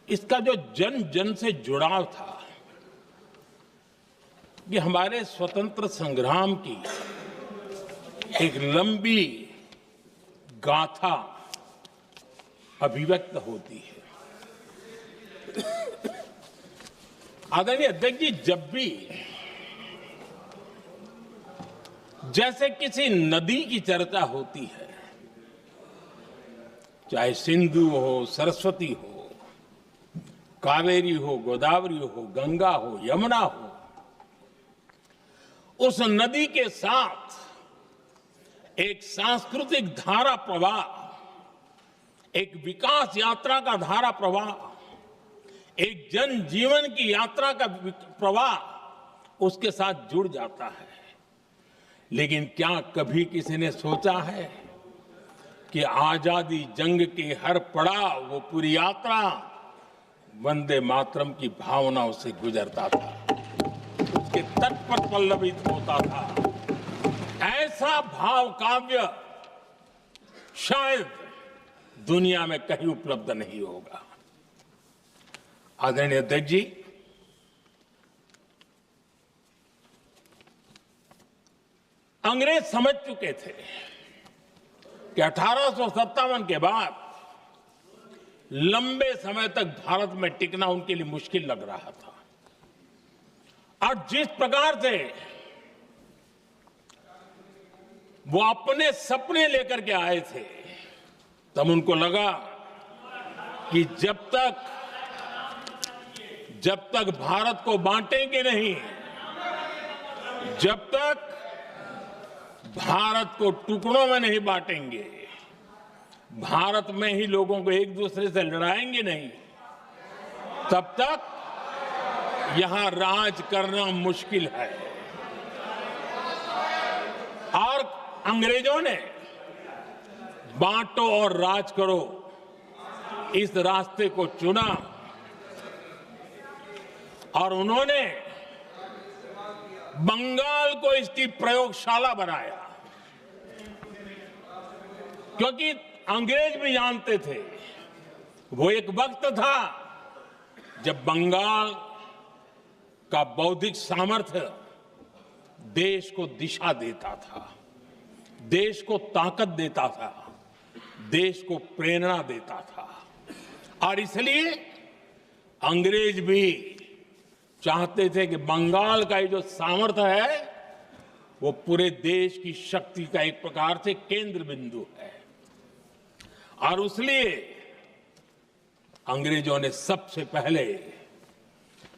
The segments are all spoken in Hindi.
इसका जो जन जन से जुड़ाव था, कि हमारे स्वतंत्र संग्राम की एक लंबी गाथा अभिव्यक्त होती है। आदरणीय अध्यक्ष जी, जब भी जैसे किसी नदी की चर्चा होती है, चाहे सिंधु हो, सरस्वती हो, कावेरी हो, गोदावरी हो, गंगा हो, यमुना हो, उस नदी के साथ एक सांस्कृतिक धारा प्रवाह, एक विकास यात्रा का धारा प्रवाह, एक जन जीवन की यात्रा का प्रवाह उसके साथ जुड़ जाता है। लेकिन क्या कभी किसी ने सोचा है कि आजादी जंग के हर पड़ाव, वो पूरी यात्रा वंदे मातरम की भावनाओं से गुजरता था, उसके तट पर पल्लवित होता था। ऐसा भाव काव्य शायद दुनिया में कहीं उपलब्ध नहीं होगा। आदरणीय अध्यक्ष जी, अंग्रेज समझ चुके थे कि 1857 के बाद लंबे समय तक भारत में टिकना उनके लिए मुश्किल लग रहा था। और जिस प्रकार से वो अपने सपने लेकर के आए थे, तब उनको लगा कि जब तक भारत को बांटेंगे नहीं, जब तक भारत को टुकड़ों में नहीं बांटेंगे, भारत में ही लोगों को एक दूसरे से लड़ाएंगे नहीं, तब तक यहां राज करना मुश्किल है। और अंग्रेजों ने बांटो और राज करो इस रास्ते को चुना और उन्होंने बंगाल को इसकी प्रयोगशाला बनाया, क्योंकि अंग्रेज भी जानते थे वो एक वक्त था जब बंगाल का बौद्धिक सामर्थ्य देश को दिशा देता था, देश को ताकत देता था, देश को प्रेरणा देता था। और इसलिए अंग्रेज भी चाहते थे कि बंगाल का ये जो सामर्थ्य है वो पूरे देश की शक्ति का एक प्रकार से केंद्र बिंदु है। और इसलिए अंग्रेजों ने सबसे पहले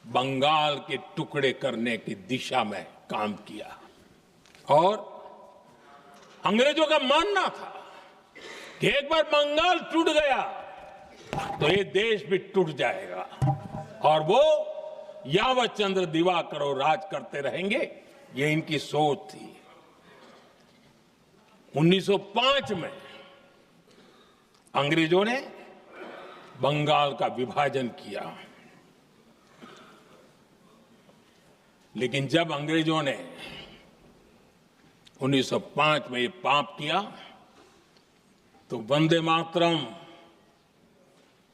बंगाल के टुकड़े करने की दिशा में काम किया। और अंग्रेजों का मानना था कि एक बार बंगाल टूट गया तो ये देश भी टूट जाएगा और वो यावत चंद्र दिवाकरो राज करते रहेंगे, ये इनकी सोच थी। 1905 में अंग्रेजों ने बंगाल का विभाजन किया, लेकिन जब अंग्रेजों ने 1905 में ये पाप किया तो वंदे मातरम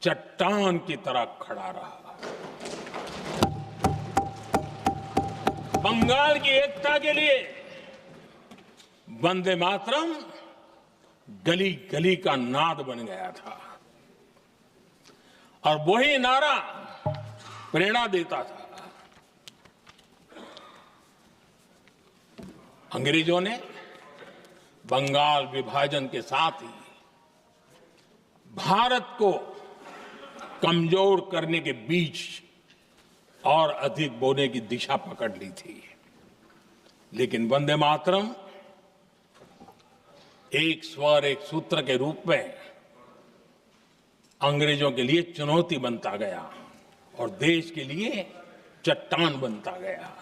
चट्टान की तरह खड़ा रहा। बंगाल की एकता के लिए वंदे मातरम गली गली का नाद बन गया था और वही नारा प्रेरणा देता था। अंग्रेजों ने बंगाल विभाजन के साथ ही भारत को कमजोर करने के बीच और अधिक बोने की दिशा पकड़ ली थी। लेकिन वंदे मातरम एक स्वर एक सूत्र के रूप में अंग्रेजों के लिए चुनौती बनता गया और देश के लिए चट्टान बनता गया।